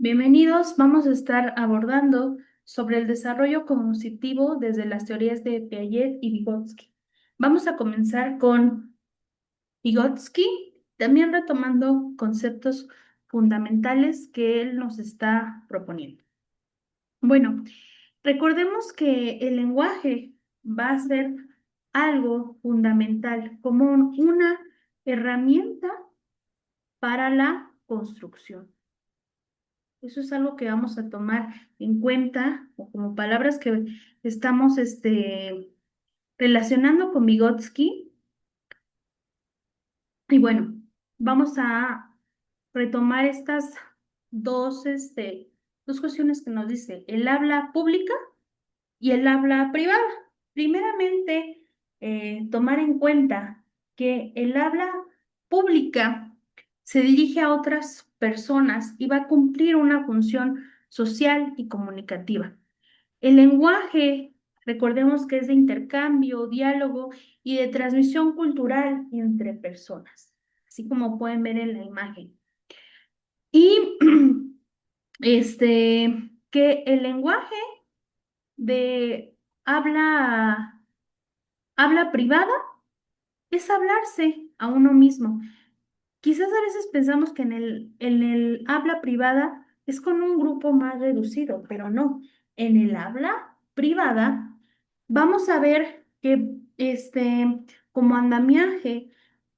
Bienvenidos, vamos a estar abordando sobre el desarrollo cognitivo desde las teorías de Piaget y Vygotsky. Vamos a comenzar con Vygotsky, también retomando conceptos fundamentales que él nos está proponiendo. Bueno, recordemos que el lenguaje va a ser algo fundamental, como una herramienta para la construcción. Eso es algo que vamos a tomar en cuenta o como palabras que estamos relacionando con Vygotsky. Y bueno, vamos a retomar estas dos cuestiones que nos dice el habla pública y el habla privada. Primeramente, tomar en cuenta que el habla pública se dirige a otras personas y va a cumplir una función social y comunicativa. El lenguaje, recordemos que es de intercambio, diálogo y de transmisión cultural entre personas, así como pueden ver en la imagen. Y que el lenguaje de habla, habla privada es hablarse a uno mismo. Quizás a veces pensamos que en el habla privada es con un grupo más reducido, pero no. En el habla privada vamos a ver que como andamiaje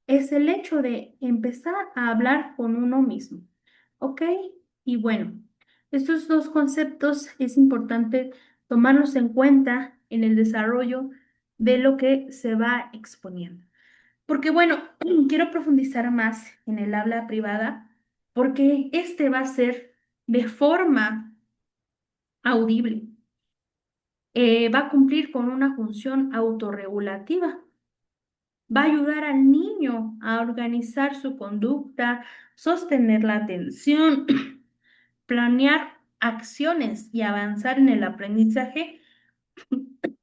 es el hecho de empezar a hablar con uno mismo. ¿Ok? Y bueno, estos dos conceptos es importante tomarlos en cuenta en el desarrollo de lo que se va exponiendo. Porque bueno, quiero profundizar más en el habla privada porque este va a ser de forma audible. Va a cumplir con una función autorregulativa. Va a ayudar al niño a organizar su conducta, sostener la atención, planear acciones y avanzar en el aprendizaje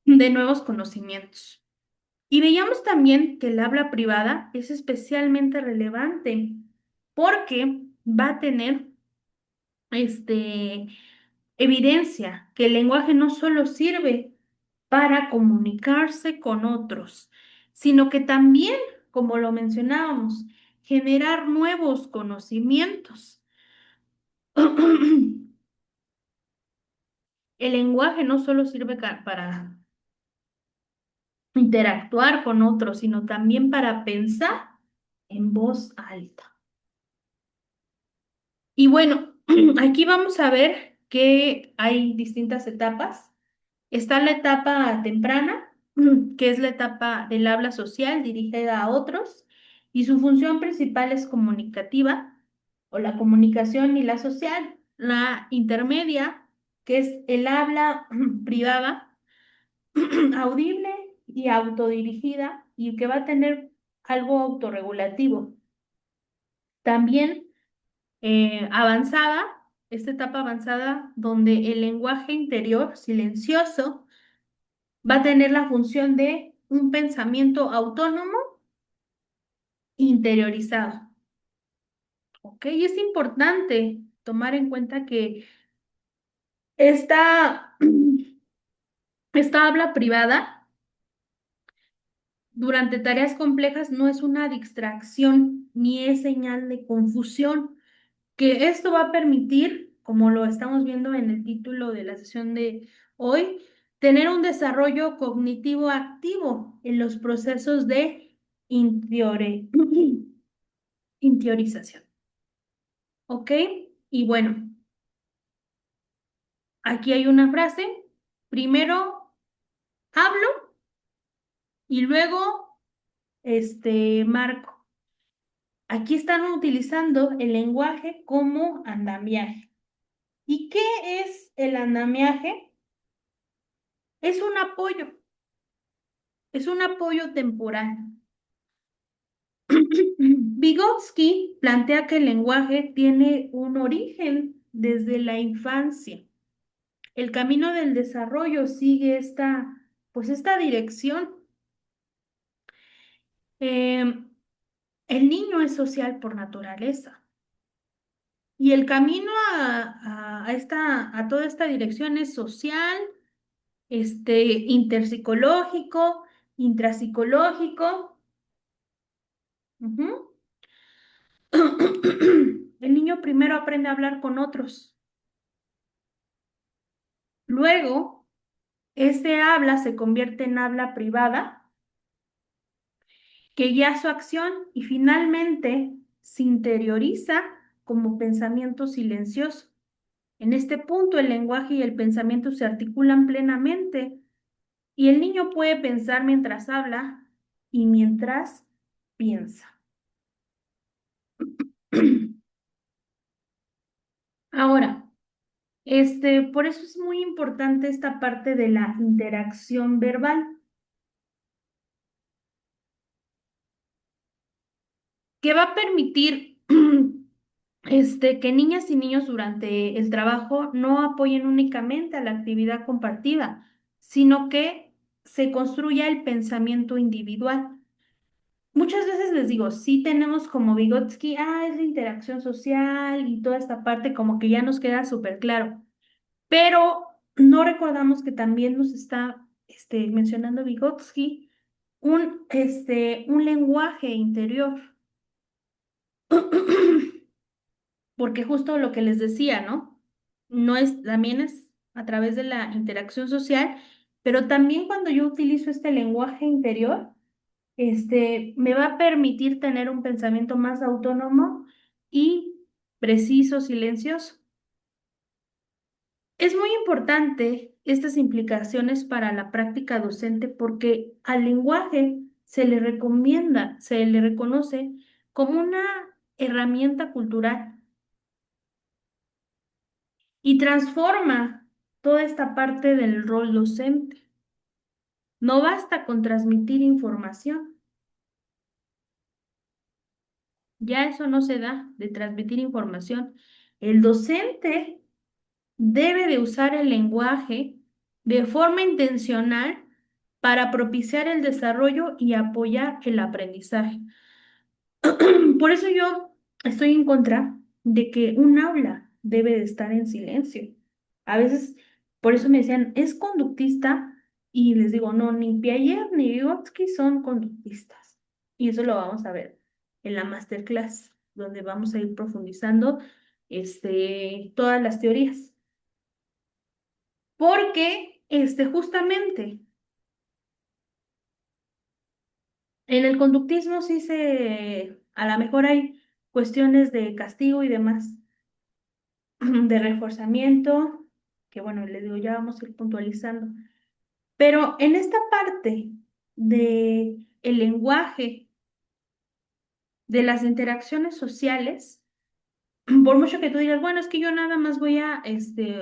de nuevos conocimientos. Y veíamos también que el habla privada es especialmente relevante porque va a tener este, evidencia que el lenguaje no solo sirve para comunicarse con otros, sino que también, como lo mencionábamos, generar nuevos conocimientos. El lenguaje no solo sirve para interactuar con otros, sino también para pensar en voz alta. Y bueno, aquí vamos a ver que hay distintas etapas. Está la etapa temprana, que es la etapa del habla social dirigida a otros, y su función principal es comunicativa, o la comunicación y la social. La intermedia, que es el habla privada, audible y autodirigida, y que va a tener algo autorregulativo. También avanzada, esta etapa avanzada donde el lenguaje interior silencioso va a tener la función de un pensamiento autónomo interiorizado. ¿Ok? Y es importante tomar en cuenta que esta, esta habla privada durante tareas complejas no es una distracción ni es señal de confusión, que esto va a permitir, como lo estamos viendo en el título de la sesión de hoy, tener un desarrollo cognitivo activo en los procesos de interiorización. ¿Ok? Y bueno, aquí hay una frase. Primero hablo y luego marco. Aquí están utilizando el lenguaje como andamiaje. ¿Y qué es el andamiaje? Es un apoyo temporal. Vygotsky plantea que el lenguaje tiene un origen desde la infancia. El camino del desarrollo sigue esta dirección. Eh, el niño es social por naturaleza. Y el camino a toda esta dirección es social, interpsicológico, intrapsicológico. Ujú. El niño primero aprende a hablar con otros. Luego, ese habla se convierte en habla privada que guía su acción y finalmente se interioriza como pensamiento silencioso. En este punto, el lenguaje y el pensamiento se articulan plenamente y el niño puede pensar mientras habla y mientras piensa. Ahora, por eso es muy importante esta parte de la interacción verbal, que va a permitir que niñas y niños durante el trabajo no apoyen únicamente a la actividad compartida, sino que se construya el pensamiento individual. Muchas veces les digo, sí tenemos como Vygotsky, es la interacción social y toda esta parte como que ya nos queda súper claro, pero no recordamos que también nos está mencionando Vygotsky un lenguaje interior. Porque justo lo que les decía, ¿no? No es, también es a través de la interacción social, pero también cuando yo utilizo este lenguaje interior, me va a permitir tener un pensamiento más autónomo y preciso, silencioso. Es muy importante estas implicaciones para la práctica docente porque al lenguaje se le recomienda, se le reconoce como una herramienta cultural y transforma toda esta parte del rol docente. No basta con transmitir información, ya eso no se da de transmitir información. El docente debe de usar el lenguaje de forma intencional para propiciar el desarrollo y apoyar el aprendizaje. Por eso yo estoy en contra de que un aula debe de estar en silencio. A veces, por eso me decían, es conductista, y les digo, no, ni Piaget ni Vygotsky son conductistas. Y eso lo vamos a ver en la masterclass, donde vamos a ir profundizando todas las teorías. Porque, justamente, en el conductismo sí a lo mejor hay cuestiones de castigo y demás, de reforzamiento, que bueno, les digo, ya vamos a ir puntualizando. Pero en esta parte de el lenguaje, de las interacciones sociales, por mucho que tú digas, bueno, es que yo nada más voy a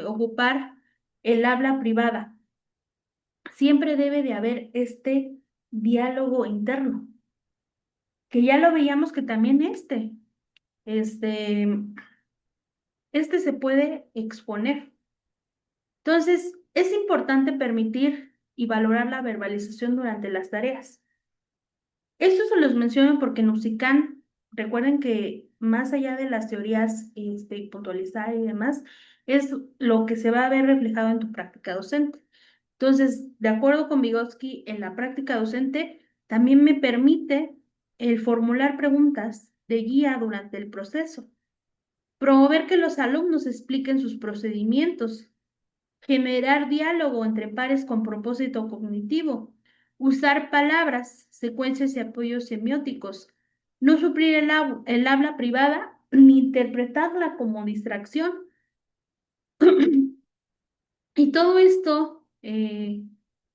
ocupar el habla privada, siempre debe de haber este diálogo interno, que ya lo veíamos que también este, este se puede exponer. Entonces, es importante permitir y valorar la verbalización durante las tareas. Esto se los menciono porque en UCICAN, recuerden que más allá de las teorías puntualizar y demás, es lo que se va a ver reflejado en tu práctica docente. Entonces, de acuerdo con Vygotsky, en la práctica docente también me permite el formular preguntas de guía durante el proceso, promover que los alumnos expliquen sus procedimientos, generar diálogo entre pares con propósito cognitivo, usar palabras, secuencias y apoyos semióticos, no suplir el habla privada ni interpretarla como distracción. Y todo esto,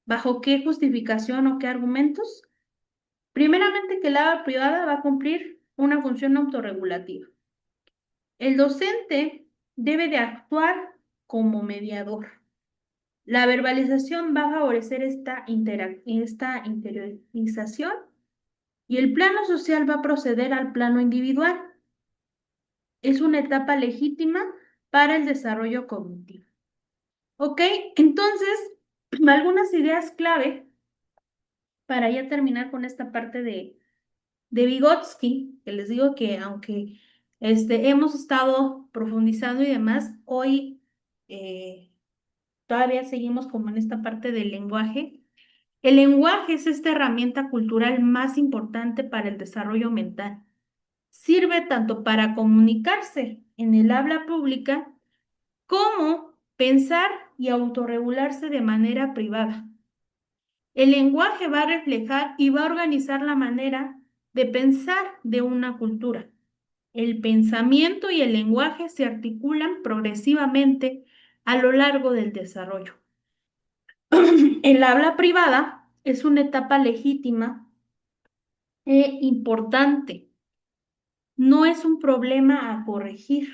¿bajo qué justificación o qué argumentos? Primeramente, que el habla privada va a cumplir una función autorregulativa. El docente debe de actuar como mediador. La verbalización va a favorecer esta interiorización y el plano social va a proceder al plano individual. Es una etapa legítima para el desarrollo cognitivo. ¿Ok? Entonces, algunas ideas clave para ya terminar con esta parte de Vygotsky, que les digo que aunque Hemos estado profundizando y demás. Hoy eh, todavía seguimos como en esta parte del lenguaje. El lenguaje es esta herramienta cultural más importante para el desarrollo mental. Sirve tanto para comunicarse en el habla pública como pensar y autorregularse de manera privada. El lenguaje va a reflejar y va a organizar la manera de pensar de una cultura. El pensamiento y el lenguaje se articulan progresivamente a lo largo del desarrollo. El habla privada es una etapa legítima e importante. No es un problema a corregir.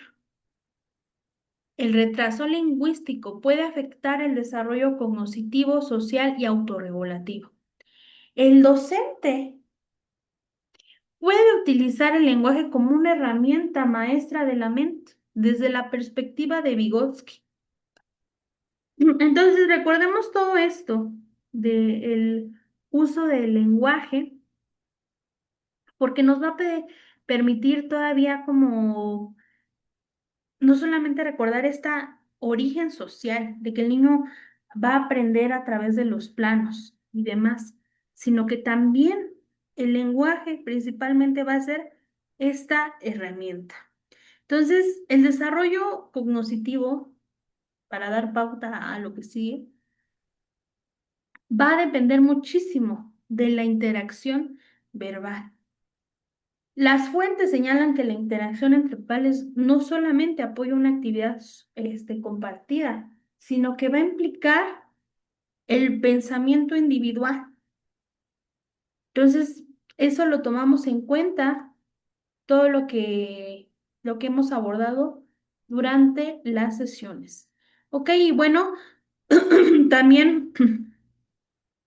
El retraso lingüístico puede afectar el desarrollo cognitivo, social y autorregulativo. El docente puede utilizar el lenguaje como una herramienta maestra de la mente desde la perspectiva de Vygotsky. Entonces, recordemos todo esto del uso del lenguaje, porque nos va a permitir todavía como no solamente recordar este origen social, de que el niño va a aprender a través de los planos y demás, sino que también el lenguaje principalmente va a ser esta herramienta. Entonces, el desarrollo cognitivo, para dar pauta a lo que sigue, va a depender muchísimo de la interacción verbal. Las fuentes señalan que la interacción entre pares no solamente apoya una actividad compartida, sino que va a implicar el pensamiento individual. Entonces, eso lo tomamos en cuenta, todo lo que hemos abordado durante las sesiones. Ok, y bueno, también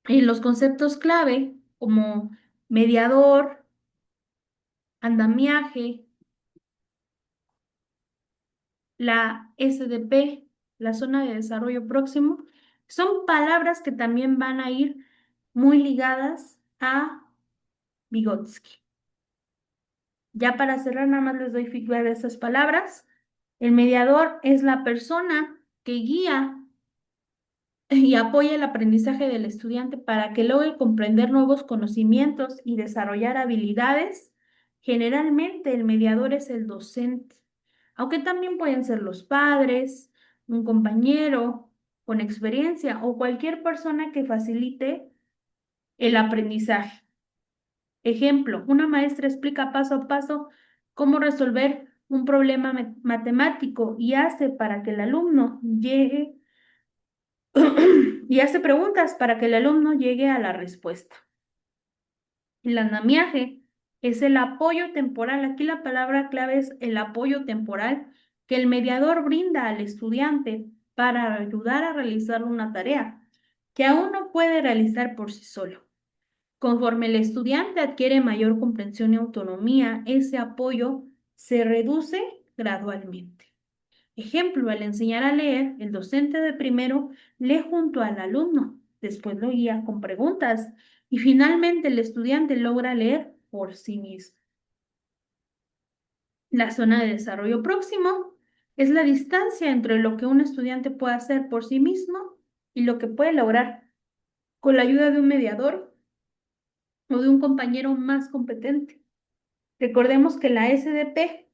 los conceptos clave como mediador, andamiaje, la SDP, la zona de desarrollo próximo, son palabras que también van a ir muy ligadas a Vygotsky. Ya para cerrar, nada más les doy feedback de estas palabras. El mediador es la persona que guía y apoya el aprendizaje del estudiante para que logre comprender nuevos conocimientos y desarrollar habilidades. Generalmente el mediador es el docente, aunque también pueden ser los padres, un compañero con experiencia o cualquier persona que facilite el aprendizaje. Ejemplo, una maestra explica paso a paso cómo resolver un problema matemático y hace para que el alumno llegue y hace preguntas para que el alumno llegue a la respuesta. El andamiaje es el apoyo temporal. Aquí la palabra clave es el apoyo temporal que el mediador brinda al estudiante para ayudar a realizar una tarea que aún no puede realizar por sí solo. Conforme el estudiante adquiere mayor comprensión y autonomía, ese apoyo se reduce gradualmente. Ejemplo, al enseñar a leer, el docente de primero lee junto al alumno, después lo guía con preguntas y finalmente el estudiante logra leer por sí mismo. La zona de desarrollo próximo es la distancia entre lo que un estudiante puede hacer por sí mismo y lo que puede lograr con la ayuda de un mediador o de un compañero más competente. Recordemos que la SDP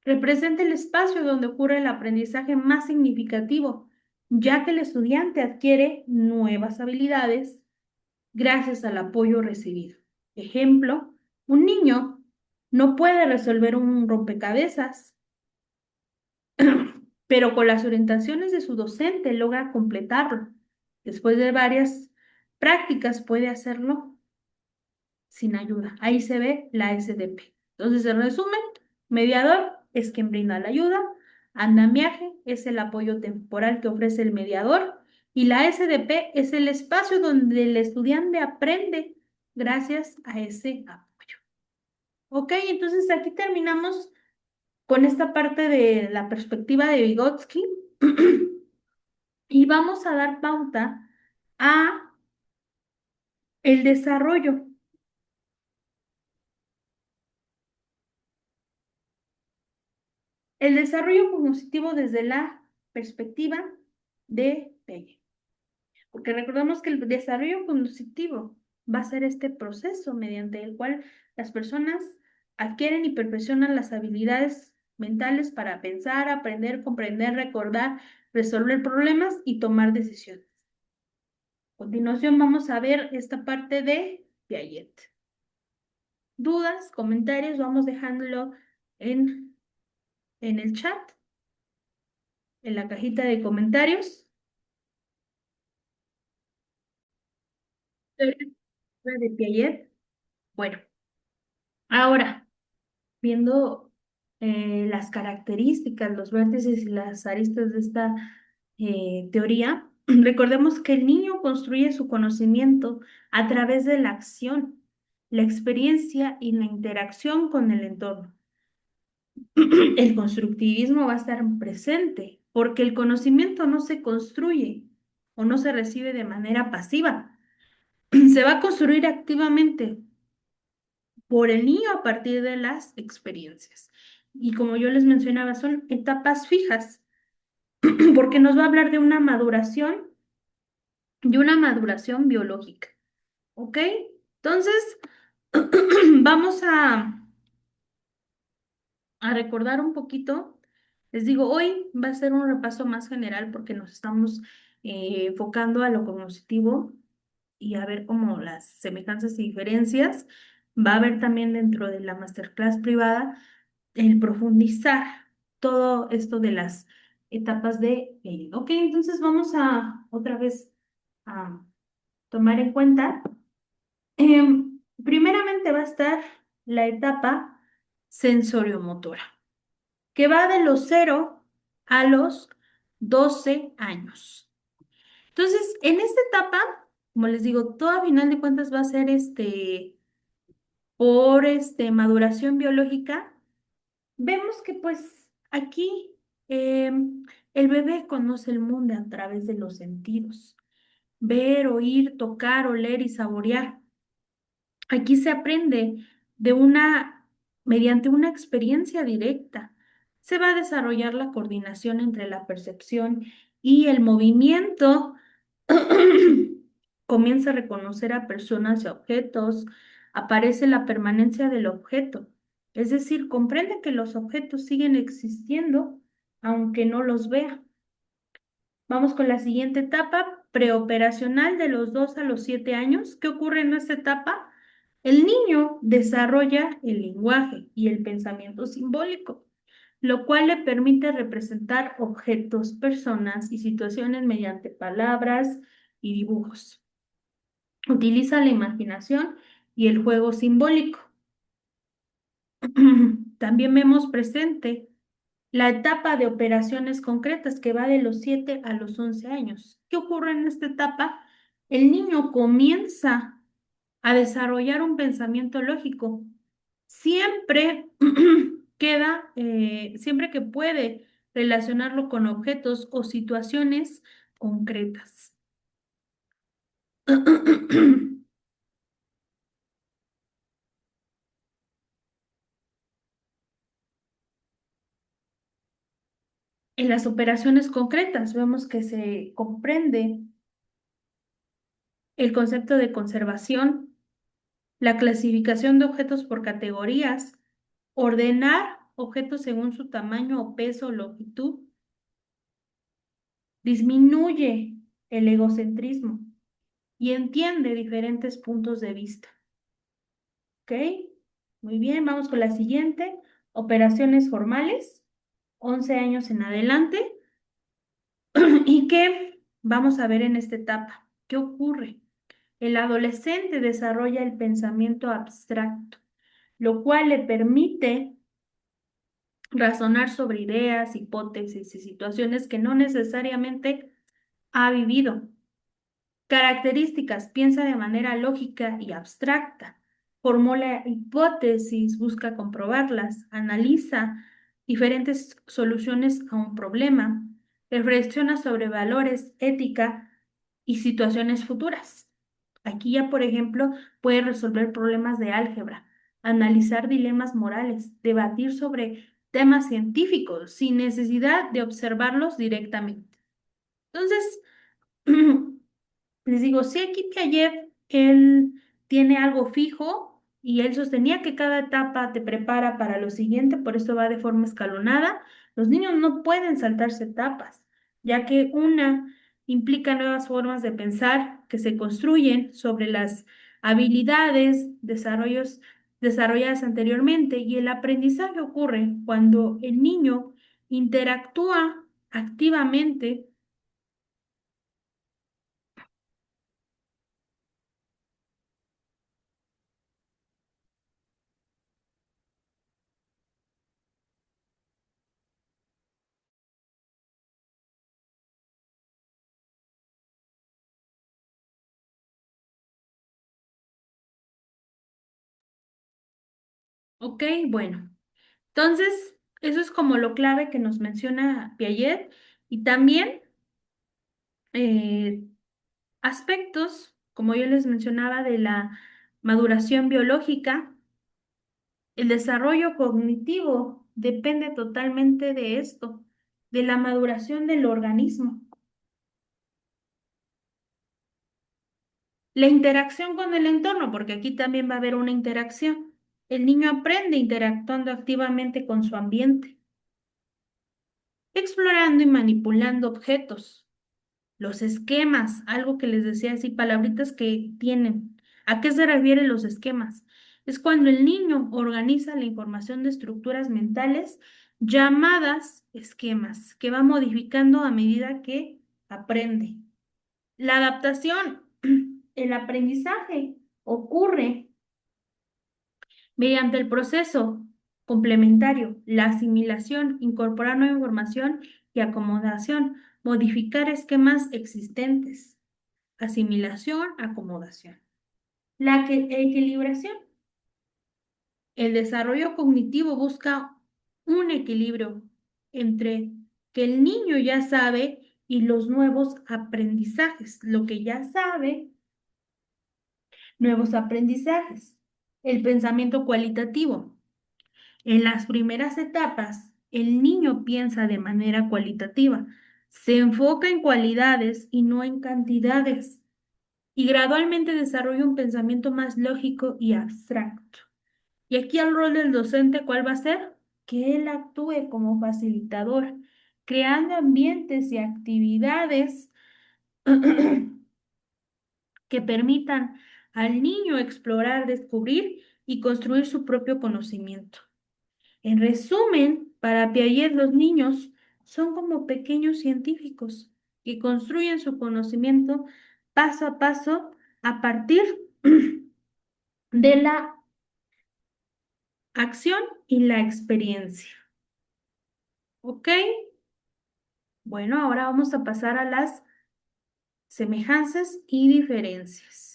representa el espacio donde ocurre el aprendizaje más significativo, ya que el estudiante adquiere nuevas habilidades gracias al apoyo recibido. Ejemplo, un niño no puede resolver un rompecabezas, pero con las orientaciones de su docente logra completarlo. Después de varias prácticas puede hacerlo sin ayuda. Ahí se ve la SDP. Entonces, en resumen, mediador es quien brinda la ayuda, andamiaje es el apoyo temporal que ofrece el mediador y la SDP es el espacio donde el estudiante aprende gracias a ese apoyo. Ok, entonces aquí terminamos con esta parte de la perspectiva de Vygotsky y vamos a dar pauta a el desarrollo El desarrollo cognitivo desde la perspectiva de Piaget. Porque recordamos que el desarrollo cognitivo va a ser este proceso mediante el cual las personas adquieren y perfeccionan las habilidades mentales para pensar, aprender, comprender, recordar, resolver problemas y tomar decisiones. A continuación vamos a ver esta parte de Piaget. Dudas, comentarios, vamos dejándolo en el chat, en la cajita de comentarios. De Piaget. Bueno, ahora, viendo las características, los vértices y las aristas de esta teoría, recordemos que el niño construye su conocimiento a través de la acción, la experiencia y la interacción con el entorno. El constructivismo va a estar presente porque el conocimiento no se construye o no se recibe de manera pasiva, se va a construir activamente por el niño a partir de las experiencias. Y como yo les mencionaba, son etapas fijas, porque nos va a hablar de una maduración biológica. ¿Ok? Entonces, vamos a recordar un poquito. Les digo, hoy va a ser un repaso más general porque nos estamos enfocando a lo cognitivo y a ver como las semejanzas y diferencias. Va a haber también dentro de la masterclass privada el profundizar todo esto de las etapas de Bailey. Ok, entonces vamos a otra vez a tomar en cuenta. Primeramente va a estar la etapa sensoriomotora, que va de los 0 a los 12 años. Entonces, en esta etapa, como les digo, todo a final de cuentas va a ser por maduración biológica. Vemos que pues aquí el bebé conoce el mundo a través de los sentidos. Ver, oír, tocar, oler y saborear. Aquí se aprende mediante una experiencia directa. Se va a desarrollar la coordinación entre la percepción y el movimiento. Comienza a reconocer a personas y objetos. Aparece la permanencia del objeto. Es decir, comprende que los objetos siguen existiendo aunque no los vea. Vamos con la siguiente etapa, preoperacional de los 2 a los 7 años. ¿Qué ocurre en esta etapa? El niño desarrolla el lenguaje y el pensamiento simbólico, lo cual le permite representar objetos, personas y situaciones mediante palabras y dibujos. Utiliza la imaginación y el juego simbólico. También vemos presente la etapa de operaciones concretas que va de los 7 a los 11 años. ¿Qué ocurre en esta etapa? El niño comienza a desarrollar un pensamiento lógico. Siempre siempre que puede relacionarlo con objetos o situaciones concretas. En las operaciones concretas vemos que se comprende el concepto de conservación, la clasificación de objetos por categorías, ordenar objetos según su tamaño o peso o longitud, disminuye el egocentrismo y entiende diferentes puntos de vista. ¿Ok? Muy bien, vamos con la siguiente. Operaciones formales, 11 años en adelante. ¿Y qué vamos a ver en esta etapa? ¿Qué ocurre? El adolescente desarrolla el pensamiento abstracto, lo cual le permite razonar sobre ideas, hipótesis y situaciones que no necesariamente ha vivido. Características: piensa de manera lógica y abstracta, formula hipótesis, busca comprobarlas, analiza diferentes soluciones a un problema, reflexiona sobre valores, ética y situaciones futuras. Aquí ya, por ejemplo, puede resolver problemas de álgebra, analizar dilemas morales, debatir sobre temas científicos sin necesidad de observarlos directamente. Entonces, les digo, si aquí Piaget, él tiene algo fijo y él sostenía que cada etapa te prepara para lo siguiente, por eso va de forma escalonada. Los niños no pueden saltarse etapas, ya que una implica nuevas formas de pensar que se construyen sobre las habilidades, desarrollos desarrolladas anteriormente, y el aprendizaje ocurre cuando el niño interactúa activamente. Ok, bueno. Entonces, eso es como lo clave que nos menciona Piaget, y también eh, aspectos, como yo les mencionaba, de la maduración biológica. El desarrollo cognitivo depende totalmente de esto, de la maduración del organismo. La interacción con el entorno, porque aquí también va a haber una interacción. El niño aprende interactuando activamente con su ambiente, explorando y manipulando objetos. Los esquemas, algo que les decía así, palabritas que tienen. ¿A qué se refieren los esquemas? Es cuando el niño organiza la información de estructuras mentales llamadas esquemas, que va modificando a medida que aprende. La adaptación, el aprendizaje ocurre mediante el proceso complementario, la asimilación, incorporar nueva información y acomodación, modificar esquemas existentes. Asimilación, acomodación. Equilibración. El desarrollo cognitivo busca un equilibrio entre que el niño ya sabe y los nuevos aprendizajes. Lo que ya sabe, nuevos aprendizajes. El pensamiento cualitativo. En las primeras etapas, el niño piensa de manera cualitativa. Se enfoca en cualidades y no en cantidades, y gradualmente desarrolla un pensamiento más lógico y abstracto. Y aquí el rol del docente, ¿cuál va a ser? Que él actúe como facilitador, creando ambientes y actividades que permitan al niño explorar, descubrir y construir su propio conocimiento. En resumen, para Piaget los niños son como pequeños científicos que construyen su conocimiento paso a paso a partir de la acción y la experiencia. ¿Ok? Bueno, ahora vamos a pasar a las semejanzas y diferencias.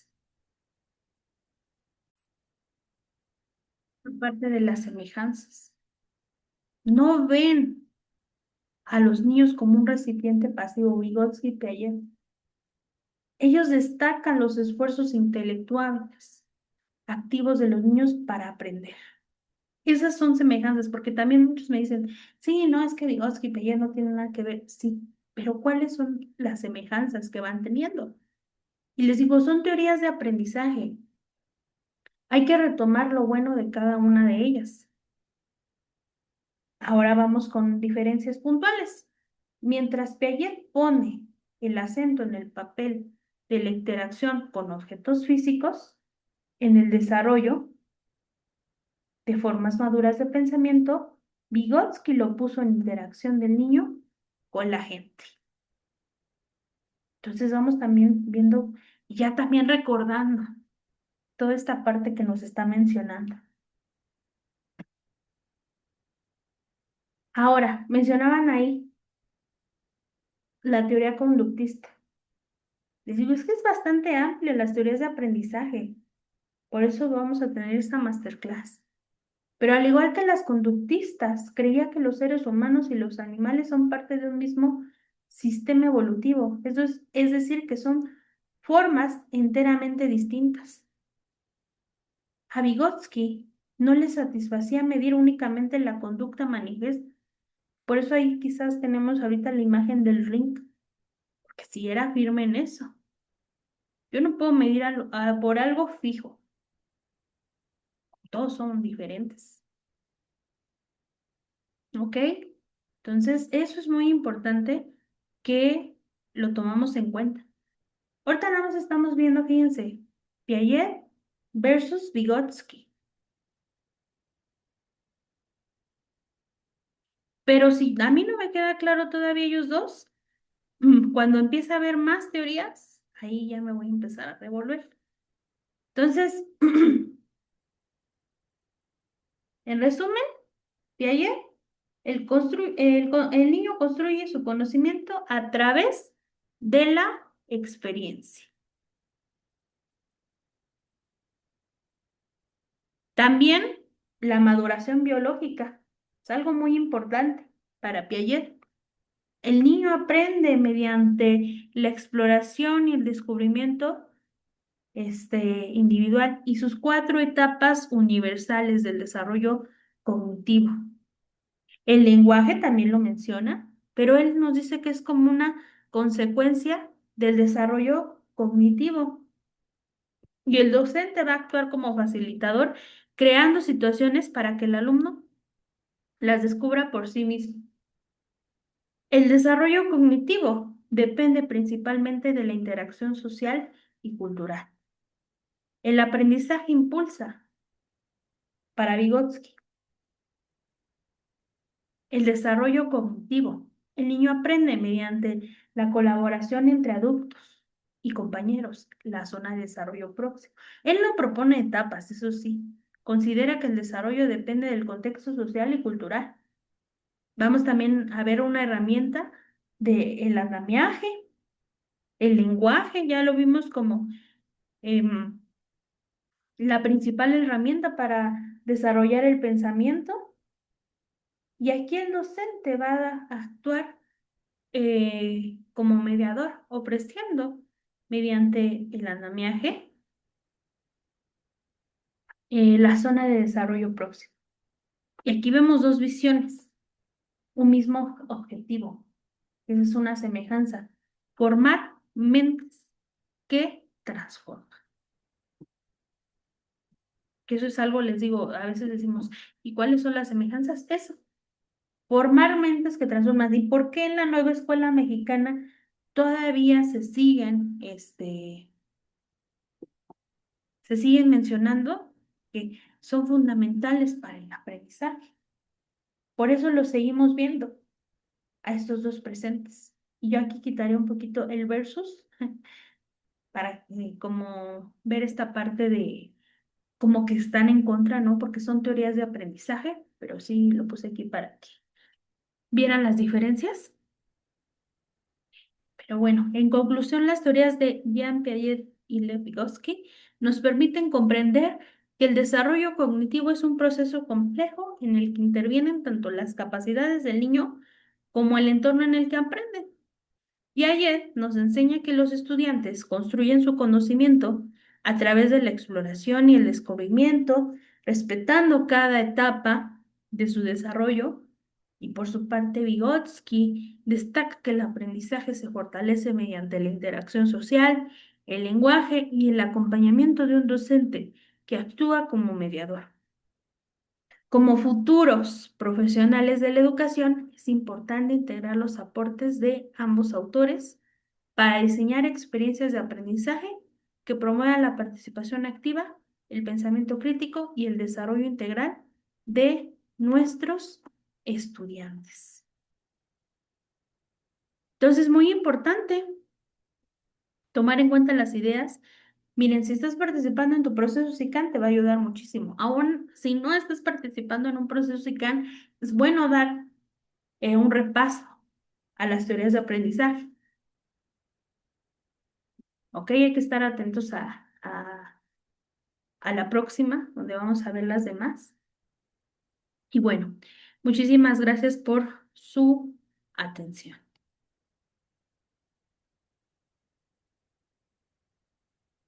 Parte de las semejanzas. No ven a los niños como un recipiente pasivo, Vygotsky y Piaget. Ellos destacan los esfuerzos intelectuales activos de los niños para aprender. Esas son semejanzas, porque también muchos me dicen, sí, no, es que Vygotsky y Piaget no tienen nada que ver. Sí, pero ¿cuáles son las semejanzas que van teniendo? Y les digo, son teorías de aprendizaje. Hay que retomar lo bueno de cada una de ellas. Ahora vamos con diferencias puntuales. Mientras Piaget pone el acento en el papel de la interacción con objetos físicos, en el desarrollo de formas maduras de pensamiento, Vygotsky lo puso en interacción del niño con la gente. Entonces vamos también viendo y ya también recordando toda esta parte que nos está mencionando. Ahora, mencionaban ahí la teoría conductista. Les digo, es que es bastante amplia las teorías de aprendizaje. Por eso vamos a tener esta masterclass. Pero al igual que las conductistas, creía que los seres humanos y los animales son parte de un mismo sistema evolutivo. Eso es decir, que son formas enteramente distintas. A Vygotsky no le satisfacía medir únicamente la conducta manifiesta. Por eso ahí quizás tenemos ahorita la imagen del ring, porque si era firme en eso. Yo no puedo medir por algo fijo, todos son diferentes, ¿ok? Entonces, eso es muy importante que lo tomamos en cuenta. Ahorita nada más estamos viendo, fíjense, Piaget versus Vygotsky. Pero si a mí no me queda claro todavía ellos dos, cuando empiece a haber más teorías, ahí ya me voy a empezar a revolver. Entonces, en resumen, Piaget, el niño construye su conocimiento a través de la experiencia. También la maduración biológica es algo muy importante para Piaget. El niño aprende mediante la exploración y el descubrimiento individual y sus 4 etapas universales del desarrollo cognitivo. El lenguaje también lo menciona, pero él nos dice que es como una consecuencia del desarrollo cognitivo. Y el docente va a actuar como facilitador, creando situaciones para que el alumno las descubra por sí mismo. El desarrollo cognitivo depende principalmente de la interacción social y cultural. El aprendizaje impulsa para Vygotsky el desarrollo cognitivo. El niño aprende mediante la colaboración entre adultos y compañeros, la zona de desarrollo próximo. Él no propone etapas, eso sí. Considera que el desarrollo depende del contexto social y cultural. Vamos también a ver una herramienta del andamiaje, el lenguaje, ya lo vimos como em, la principal herramienta para desarrollar el pensamiento. Y aquí el docente va a actuar como mediador, ofreciendo mediante el andamiaje la zona de desarrollo próximo. Y aquí vemos dos visiones, un mismo objetivo. Esa es una semejanza, formar mentes que transforman. Que eso es algo, les digo, a veces decimos, ¿y cuáles son las semejanzas? Eso, formar mentes que transforman. ¿Y por qué en la nueva escuela mexicana todavía se siguen mencionando que son fundamentales para el aprendizaje? Por eso los seguimos viendo a estos dos presentes. Y yo aquí quitaré un poquito el versus para como ver esta parte de como que están en contra, ¿no? Porque son teorías de aprendizaje, pero sí lo puse aquí para que vieran las diferencias. Pero bueno, en conclusión, las teorías de Jean Piaget y Lev Vygotsky nos permiten comprender que el desarrollo cognitivo es un proceso complejo en el que intervienen tanto las capacidades del niño como el entorno en el que aprenden. Piaget nos enseña que los estudiantes construyen su conocimiento a través de la exploración y el descubrimiento, respetando cada etapa de su desarrollo. Y por su parte, Vygotsky destaca que el aprendizaje se fortalece mediante la interacción social, el lenguaje y el acompañamiento de un docente que actúa como mediador. Como futuros profesionales de la educación, es importante integrar los aportes de ambos autores para diseñar experiencias de aprendizaje que promuevan la participación activa, el pensamiento crítico y el desarrollo integral de nuestros estudiantes. Entonces, muy importante tomar en cuenta las ideas. Miren, si estás participando en tu proceso SICAN, te va a ayudar muchísimo. Aún si no estás participando en un proceso SICAN, es bueno dar un repaso a las teorías de aprendizaje. ¿Ok? Hay que estar atentos a la próxima, donde vamos a ver las demás. Y bueno, muchísimas gracias por su atención.